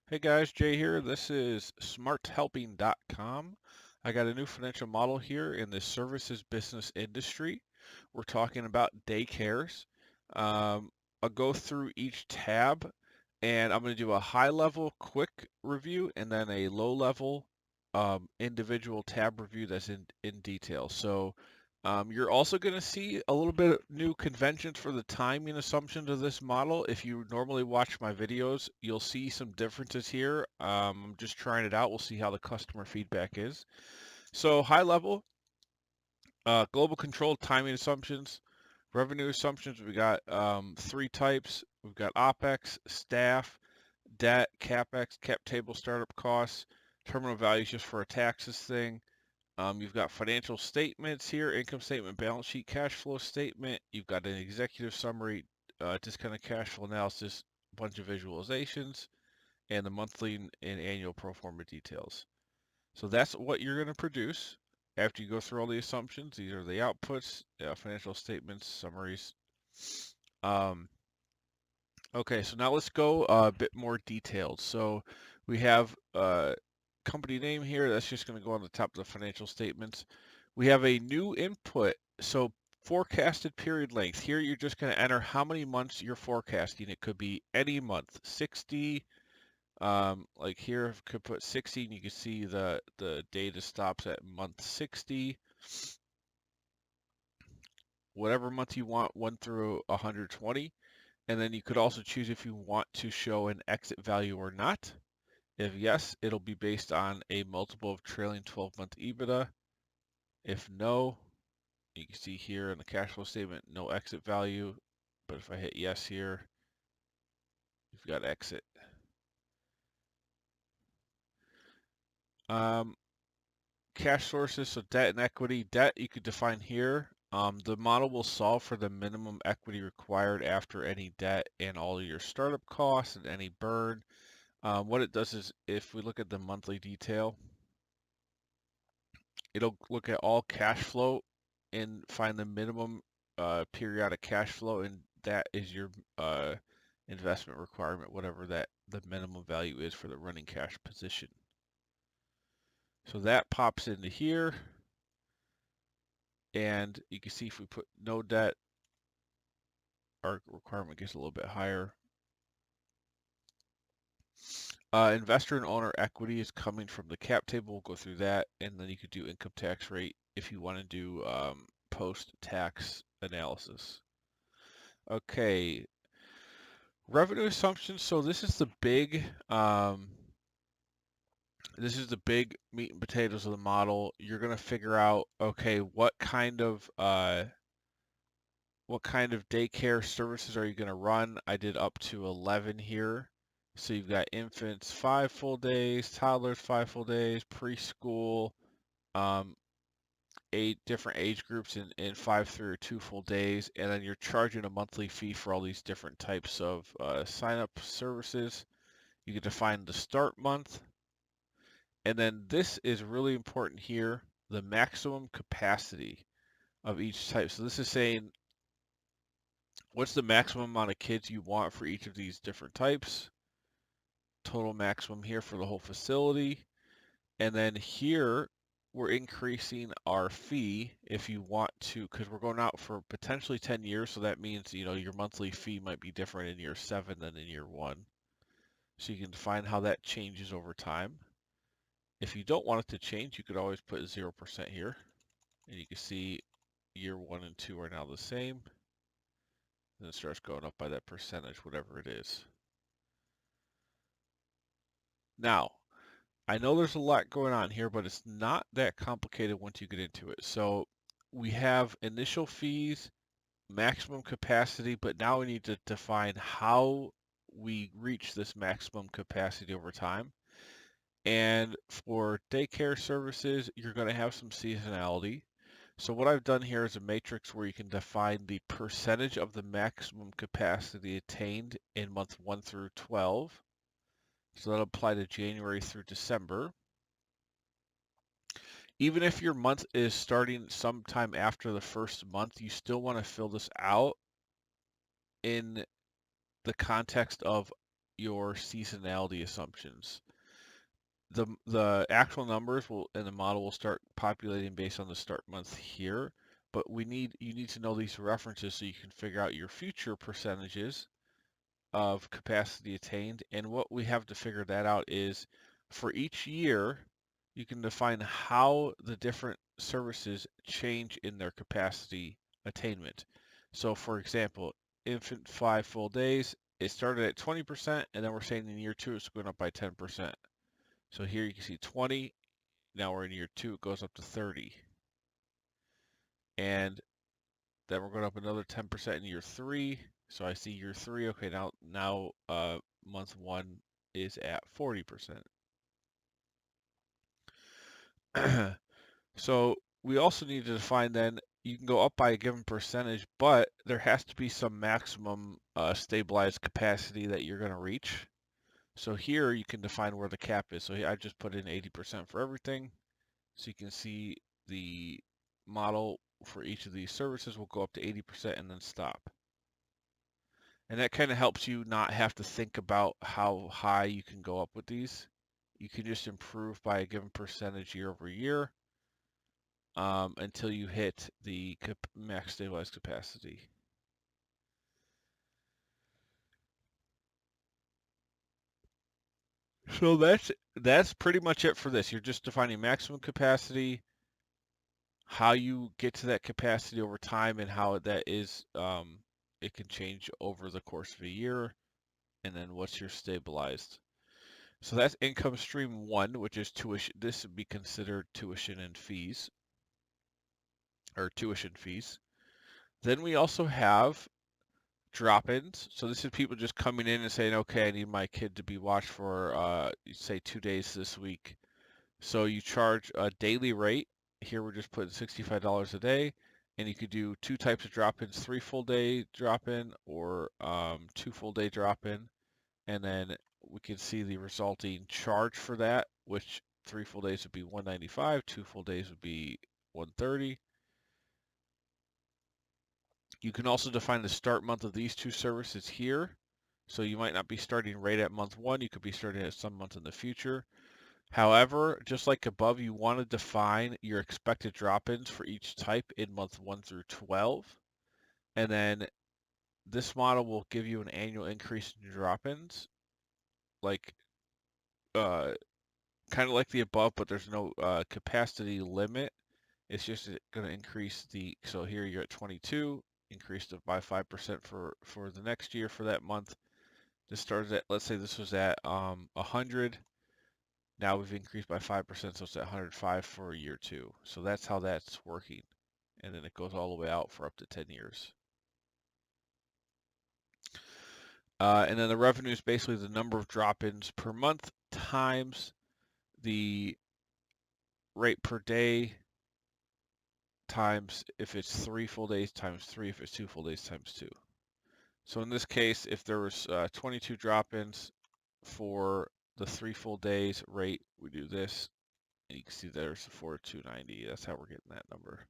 Hey guys, Jay here. This is smarthelping.com. I got a new financial model here in the services business industry. We're talking about daycares. Um, I'll go through each tab and I'm going to do a high level quick review and then a low level individual tab review that's in detail. You're also going to see a little bit of new conventions for the timing assumptions of this model. If you normally watch my videos, you'll see some differences here. I'm just trying it out. We'll see how the customer feedback is. So high level, global control timing assumptions, revenue assumptions. We got three types. We've got OPEX, staff, debt, CapEx, cap table startup costs, terminal values just for a taxes thing. You've got financial statements here, income statement, balance sheet, cash flow statement. You've got an executive summary, discounted cash flow analysis, a bunch of visualizations, and the monthly and annual pro forma details. So that's what you're going to produce after you go through all the assumptions. These are the outputs, financial statements, summaries. Um, okay, so now let's go a bit more detailed. So we have company name here. That's just going to go on the top of the financial statements. We have a new input. So forecasted period length. Here you're just going to enter how many months you're forecasting. It could be any month, 60. Like here, I could put 60, and you can see the data stops at month 60. Whatever month you want, 1 through 120. And then you could also choose if you want to show an exit value or not. If yes, it'll be based on a multiple of trailing 12-month EBITDA. If no, you can see here in the cash flow statement, no exit value. But if I hit yes here, you've got exit. Um, Cash sources, so debt and equity. Debt you could define here. The model will solve for the minimum equity required after any debt and all of your startup costs and any burn. What it does is if we look at the monthly detail, it'll look at all cash flow and find the minimum periodic cash flow, and that is your investment requirement, whatever that the minimum value is for the running cash position. So that pops into here, and you can see if we put no debt, our requirement gets a little bit higher. Investor and owner equity is coming from the cap table. We'll go through that, and then you could do income tax rate if you want to do post-tax analysis. Okay, revenue assumptions. So this is the big meat and potatoes of the model. You're gonna figure out, okay, what kind of daycare services are you gonna run? I did up to 11 here. So you've got infants 5 full days, toddlers 5 full days, preschool, um, 8 different age groups in 5, 3, or 2 full days, and then you're charging a monthly fee for all these different types of sign up services. You can define the start month, and then this is really important here, the maximum capacity of each type. So this is saying what's the maximum amount of kids you want for each of these different types, total maximum here for the whole facility. And then here we're increasing our fee if you want to, because we're going out for potentially 10 years. So that means, your monthly fee might be different in year 7 than in year 1. So you can define how that changes over time. If you don't want it to change, you could always put 0% here. And you can see year 1 and 2 are now the same. And it starts going up by that percentage, whatever it is. Now, I know there's a lot going on here, but it's not that complicated once you get into it. So we have initial fees, maximum capacity, but now we need to define how we reach this maximum capacity over time. And for daycare services, you're going to have some seasonality. So what I've done here is a matrix where you can define the percentage of the maximum capacity attained in month 1 through 12. So that'll apply to January through December. Even if your month is starting sometime after the first month, you still want to fill this out in the context of your seasonality assumptions. The actual numbers will and the model will start populating based on the start month here, but you need to know these references so you can figure out your future percentages of capacity attained. And what we have to figure that out is for each year, you can define how the different services change in their capacity attainment. So for example, infant 5 full days, it started at 20%, and then we're saying in year 2 it's going up by 10%. So here you can see 20, now we're in year 2, it goes up to 30. And then we're going up another 10% in year 3. So I see year 3, okay, now month 1 is at 40%. So we also need to define then, you can go up by a given percentage, but there has to be some maximum stabilized capacity that you're going to reach. So here you can define where the cap is. So I just put in 80% for everything. So you can see the model for each of these services will go up to 80% and then stop. And that kind of helps you not have to think about how high you can go up with these. You can just improve by a given percentage year over year until you hit the max stabilized capacity. So that's pretty much it for this. You're just defining maximum capacity, how you get to that capacity over time, and how that is it can change over the course of a year, and then what's your stabilized. So that's income stream 1, which is tuition. This would be considered tuition and fees, or tuition fees. Then we also have drop-ins. So this is people just coming in and saying, okay, I need my kid to be watched for, say, 2 days this week. So you charge a daily rate. Here we're just putting $65 a day, and you could do 2 types of drop-ins: 3 full day drop-in or 2 full day drop-in. And then we can see the resulting charge for that, which 3 full days would be $195, 2 full days would be $130. You can also define the start month of these 2 services here. So you might not be starting right at month 1, you could be starting at some month in the future. However, just like above, you want to define your expected drop-ins for each type in month 1 through 12. And then this model will give you an annual increase in drop-ins, like kind of like the above, but there's no capacity limit. It's just going to increase so here you're at 22, increased it by 5% for the next year for that month. This started at, let's say this was at 100. Now we've increased by 5%, so it's at 105 for year 2. So that's how that's working. And then it goes all the way out for up to 10 years. And then the revenue is basically the number of drop-ins per month times the rate per day times if it's 3 full days times 3, if it's 2 full days times 2. So in this case, if there was 22 drop-ins for the 3 full days rate, we do this, and you can see there's 4,290. That's how we're getting that number.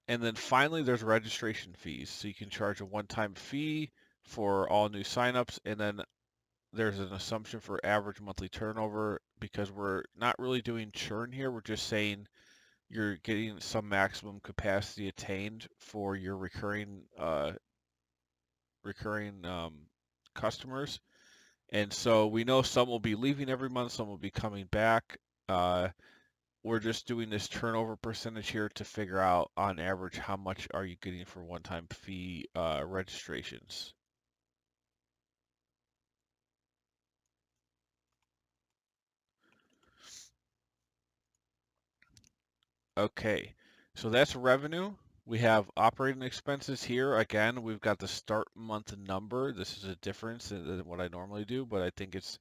And then finally, there's registration fees. So you can charge a one-time fee for all new signups, and then there's an assumption for average monthly turnover because we're not really doing churn here. We're just saying you're getting some maximum capacity attained for your recurring customers. And so we know some will be leaving every month, some will be coming back. We're just doing this turnover percentage here to figure out on average how much are you getting for one-time fee registrations. Okay, so that's revenue. We have operating expenses here. Again, we've got the start month number. This is a difference than what I normally do, but I think it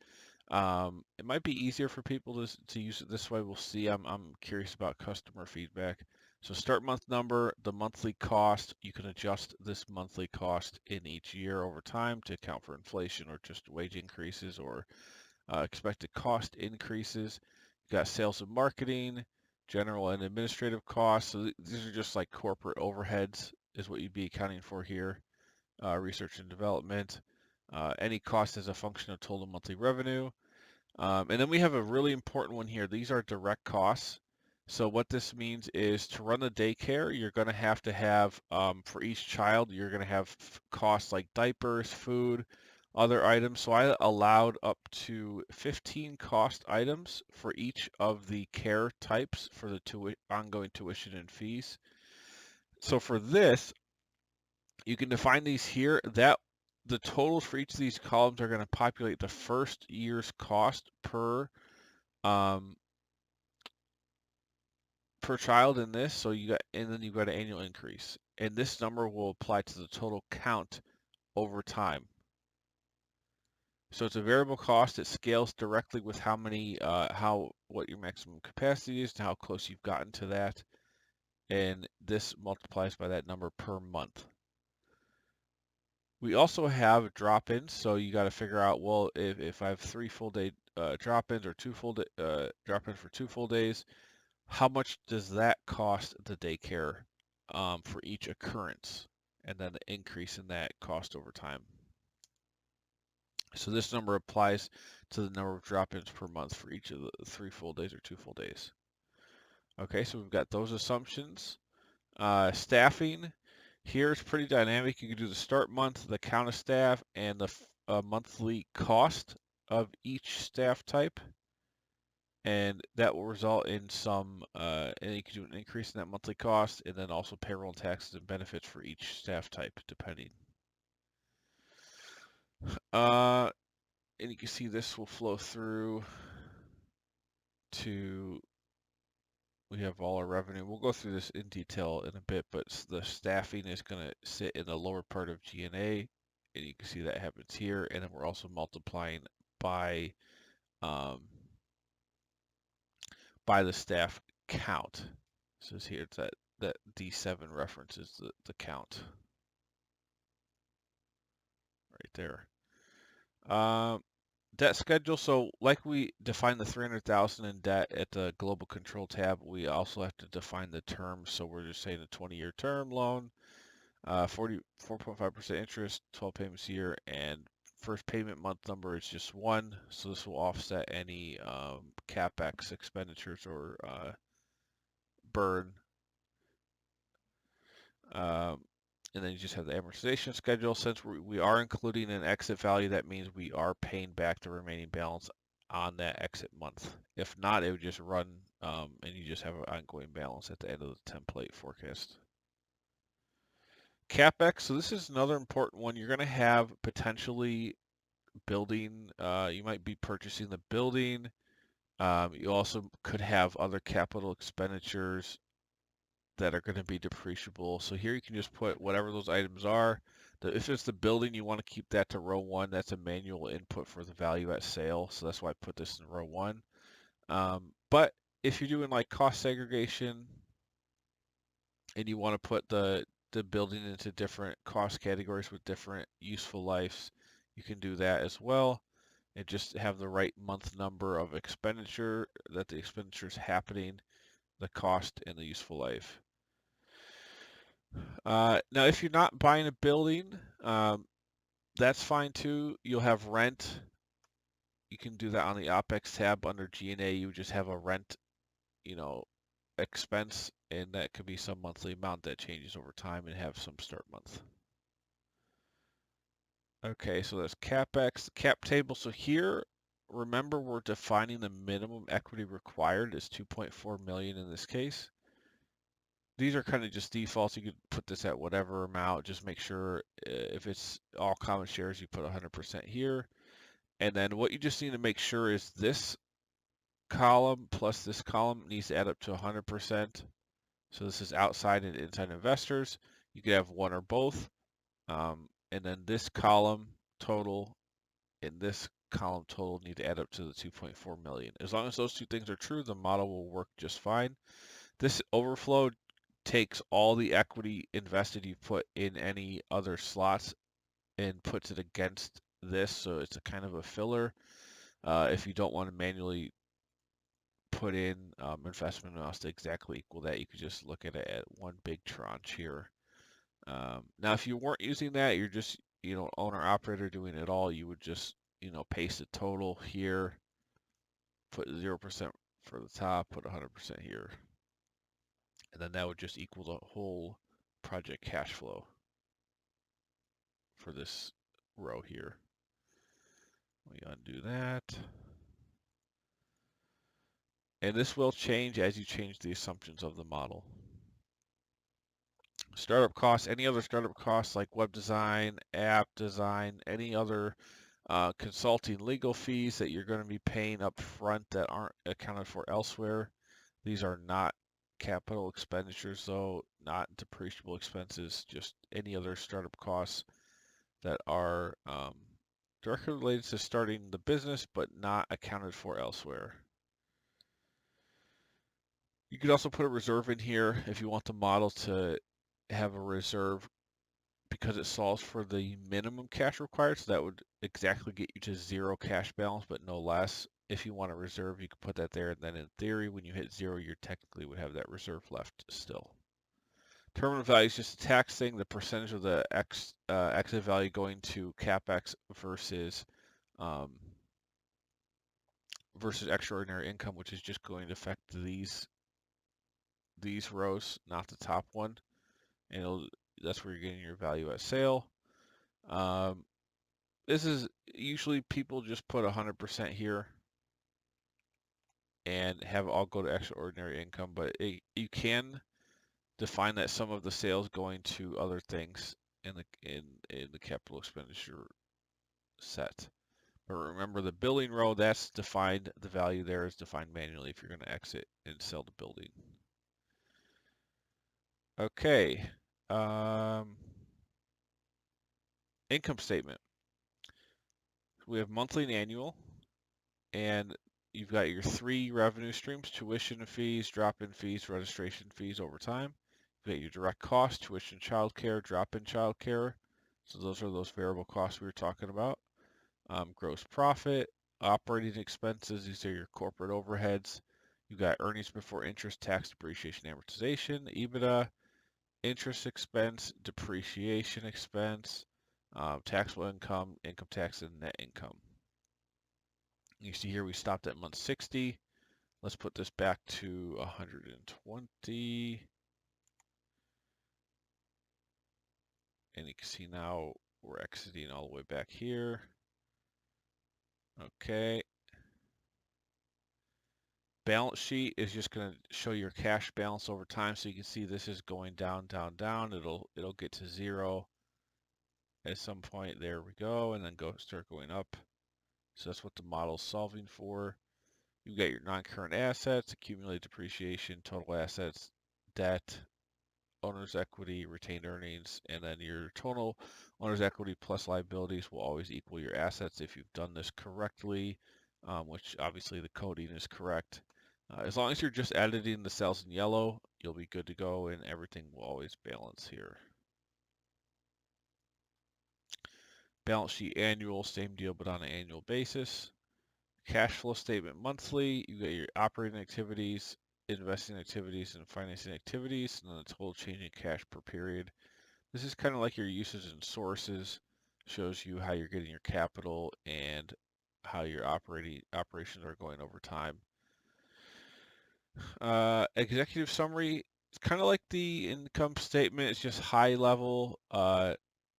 might be easier for people to use it this way. We'll see. I'm curious about customer feedback. So start month number, the monthly cost, you can adjust this monthly cost in each year over time to account for inflation or just wage increases or expected cost increases. You got sales and marketing, general and administrative costs. So these are just like corporate overheads is what you'd be accounting for here. Research and development. Any cost as a function of total monthly revenue. And then we have a really important one here. These are direct costs. So what this means is to run the daycare, you're going to have for each child, you're going to have costs like diapers, food, other items. So I allowed up to 15 cost items for each of the care types for the ongoing tuition and fees. So for this, you can define these here. That the totals for each of these columns are going to populate the first year's cost um, per child in this. So and then you've got an annual increase, and this number will apply to the total count over time. So it's a variable cost. It scales directly with what your maximum capacity is and how close you've gotten to that, and this multiplies by that number per month. We also have drop-ins, so you got to figure out, well, if I have 3 full day drop-ins or 2 full day drop-ins for 2 full days, how much does that cost the daycare for each occurrence, and then the increase in that cost over time. So this number applies to the number of drop-ins per month for each of the 3 full days or 2 full days. Okay, so we've got those assumptions. Staffing. Here it's pretty dynamic. You can do the start month, the count of staff, and the monthly cost of each staff type. And that will result in and you can do an increase in that monthly cost, and then also payroll and taxes and benefits for each staff type, depending. And you can see this will flow through to, we have all our revenue. We'll go through this in detail in a bit, but the staffing is going to sit in the lower part of G&A, and you can see that happens here. And then we're also multiplying by the staff count. So here it's that D7 references the count right there. Debt schedule. So like we defined the 300,000 in debt at the global control tab, we also have to define the term. So we're just saying a 20-year term loan, 4.5% interest, 12 payments a year, and first payment month number is just 1. So this will offset any CapEx expenditures or burn. And then you just have the amortization schedule. Since we are including an exit value, that means we are paying back the remaining balance on that exit month. If not, it would just run and you just have an ongoing balance at the end of the template forecast. CapEx, so this is another important one. You're going to have potentially building, you might be purchasing the building. You also could have other capital expenditures that are going to be depreciable. So here you can just put whatever those items are. If it's the building, you want to keep that to row 1. That's a manual input for the value at sale. So that's why I put this in row 1. But if you're doing like cost segregation and you want to put the building into different cost categories with different useful lives, you can do that as well. And just have the right month number of expenditure, that the expenditure is happening, the cost, and the useful life. Now, if you're not buying a building, that's fine too. You'll have rent. You can do that on the OpEx tab under G&A. You just have a rent, expense, and that could be some monthly amount that changes over time and have some start month. Okay, so that's CapEx, cap table. So here, remember we're defining the minimum equity required is 2.4 million in this case. These are kind of just defaults. You could put this at whatever amount. Just make sure if it's all common shares, you put 100% here. And then what you just need to make sure is this column plus this column needs to add up to 100%. So this is outside and inside investors. You could have one or both. And then this column total and this column total need to add up to the 2.4 million. As long as those two things are true, the model will work just fine. This overflow takes all the equity invested you put in any other slots and puts it against this, so it's a kind of a filler. If you don't want to manually put in investment amounts to exactly equal that, you could just look at it at one big tranche here. Now, if you weren't using that, you're just, owner operator doing it all, you would just, paste the total here, put 0% for the top, put 100% here, and then that would just equal the whole project cash flow for this row here. We undo that. And this will change as you change the assumptions of the model. Startup costs, any other startup costs like web design, app design, any other consulting legal fees that you're going to be paying up front that aren't accounted for elsewhere. These are not capital expenditures, though, not depreciable expenses, just any other startup costs that are directly related to starting the business but not accounted for elsewhere. You could also put a reserve in here if you want the model to have a reserve because it solves for the minimum cash required. So that would exactly get you to 0 cash balance, but no less. If you want a reserve, you can put that there. And then in theory, when you hit 0, you technically would have that reserve left still. Terminal value is just a tax thing, the percentage of the exit value going to CapEx versus extraordinary income, which is just going to affect these rows, not the top one. And that's where you're getting your value at sale. This is usually people just put 100% here and have it all go to extraordinary income, but you can define that some of the sales going to other things in the capital expenditure set. But remember the building row, that's defined, the value there is defined manually if you're going to exit and sell the building. Okay. Income statement. We have monthly and annual, and you've got your 3 revenue streams: tuition fees, drop-in fees, registration fees over time. You've got your direct costs: tuition, childcare, drop-in childcare. So those are those variable costs we were talking about. Gross profit, operating expenses, these are your corporate overheads. You've got earnings before interest, tax, depreciation, amortization, EBITDA, interest expense, depreciation expense, taxable income, income tax, and net income. You see here we stopped at month 60. Let's put this back to 120. And you can see now we're exiting all the way back here. Okay. Balance sheet is just going to show your cash balance over time. So you can see this is going down, down, down. It'll get to 0 at some point. There we go. And then start going up. So that's what the model's solving for. You've got your non-current assets, accumulated depreciation, total assets, debt, owner's equity, retained earnings, and then your total owner's equity plus liabilities will always equal your assets if you've done this correctly, which obviously the coding is correct. As long as you're just editing the cells in yellow, you'll be good to go and everything will always balance here. Balance sheet annual, same deal, but on an annual basis. Cash flow statement monthly, you got your operating activities, investing activities, and financing activities, and then the total change in cash per period. This is kind of like your uses and sources, shows you how you're getting your capital and how your operations are going over time. Executive summary, it's kind of like the income statement. It's just high level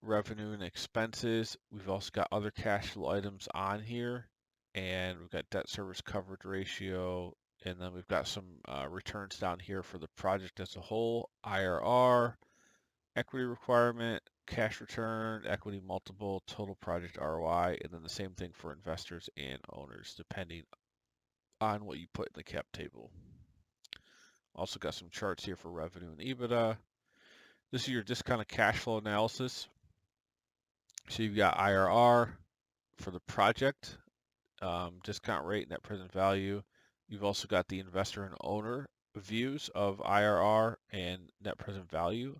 revenue and expenses. We've also got other cash flow items on here, and we've got debt service coverage ratio, and then we've got some returns down here for the project as a whole, IRR, equity requirement, cash return, equity multiple, total project ROI, and then the same thing for investors and owners, depending on what you put in the cap table. Also got some charts here for revenue and EBITDA. This is your discounted cash flow analysis. So you've got IRR for the project, discount rate, net present value. You've also got the investor and owner views of IRR and net present value.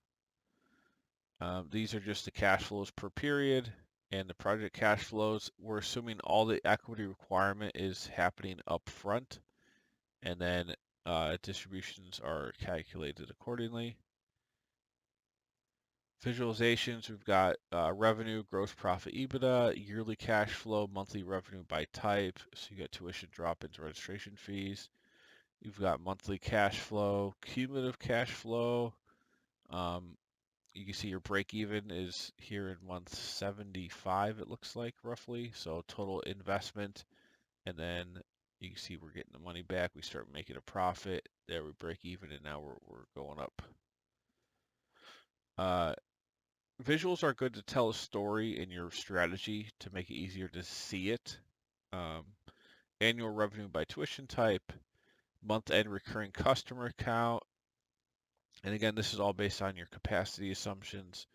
These are just the cash flows per period and the project cash flows. We're assuming all the equity requirement is happening up front, and then distributions are calculated accordingly. Visualizations, we've got revenue, gross profit, EBITDA, yearly cash flow, monthly revenue by type. So you got tuition, drop-ins, registration fees. You've got monthly cash flow, cumulative cash flow. You can see your break even is here in month 75, it looks like roughly. So total investment, and then you can see we're getting the money back. We start making a profit. There we break even, and now we're going up. Visuals are good to tell a story in your strategy to make it easier to see it. Um, Annual revenue by tuition type, month-end recurring customer count, and again, this is all based on your capacity assumptions.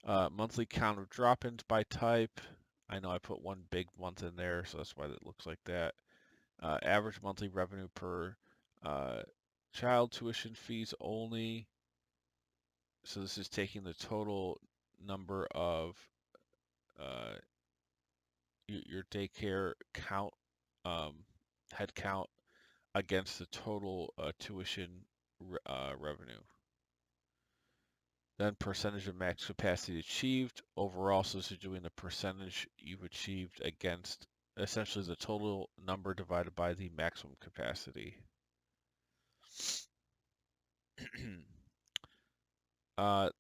Monthly count of drop-ins by type. I know I put one big month in there, so that's why it looks like that. Average monthly revenue per child, tuition fees only. So this is taking the total number of uh, your daycare count, head count against the total tuition revenue. Then percentage of max capacity achieved overall. So this is doing the percentage you've achieved against essentially the total number divided by the maximum capacity.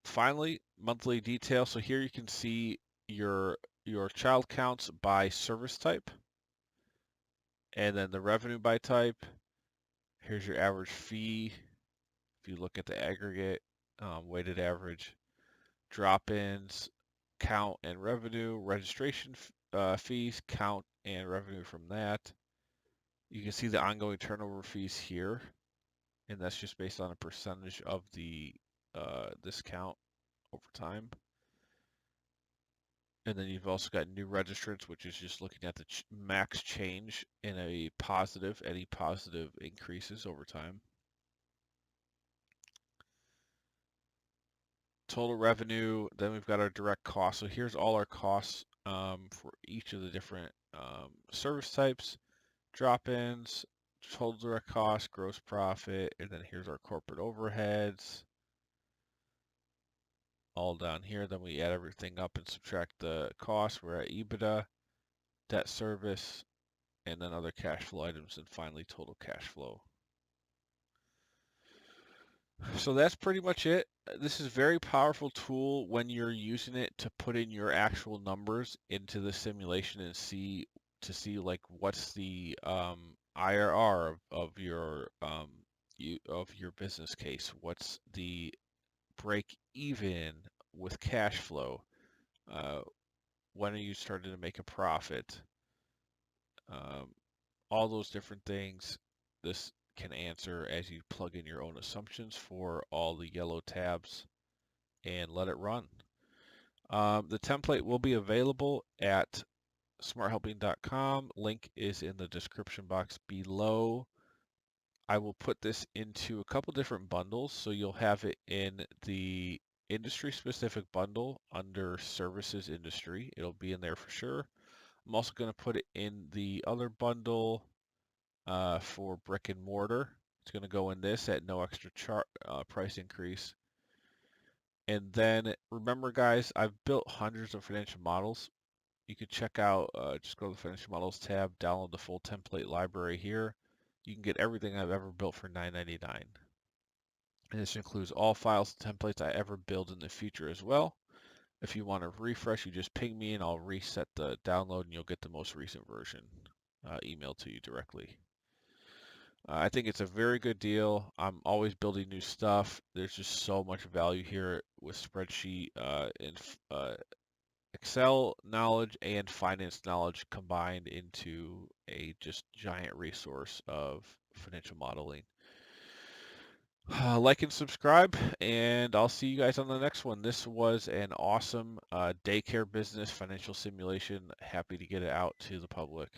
Finally, monthly detail. So here you can see your child counts by service type, and then the revenue by type. Here's your average fee. If you look at the aggregate, weighted average, drop-ins, count and revenue, registration fees, count and revenue from that. You can see the ongoing turnover fees here, and that's just based on a percentage of the discount over time. And then you've also got new registrants, which is just looking at the max change in a positive, any positive increases over time. Total revenue, then we've got our direct costs. So here's all our costs for each of the different service types, drop-ins, total direct cost, gross profit, and then here's our corporate overheads. All down here, then we add everything up and subtract the cost. We're at EBITDA, debt service, and then other cash flow items, and finally total cash flow. So that's pretty much it. This is a very powerful tool when you're using it to put in your actual numbers into the simulation and see like what's the IRR of your business case. What's the break even with cash flow? When are you starting to make a profit? All those different things. This can answer as you plug in your own assumptions for all the yellow tabs and let it run. The template will be available at smarthelping.com. Link is in the description box below. I will put this into a couple different bundles, so you'll have it in the industry specific bundle under services industry. It'll be in there for sure. I'm also going to put it in the other bundle for brick and mortar. It's going to go in this at no extra price increase. And then remember, guys, I've built hundreds of financial models. You could check out, just go to the financial models tab, download the full template library here. You can get everything I've ever built for $9.99. And this includes all files and templates I ever build in the future as well. If you want to refresh, you just ping me and I'll reset the download and you'll get the most recent version emailed to you directly. I think it's a very good deal. I'm always building new stuff. There's just so much value here with spreadsheet and Excel knowledge and finance knowledge combined into a just giant resource of financial modeling. Like and subscribe, and I'll see you guys on the next one. This was an awesome daycare business financial simulation. Happy to get it out to the public.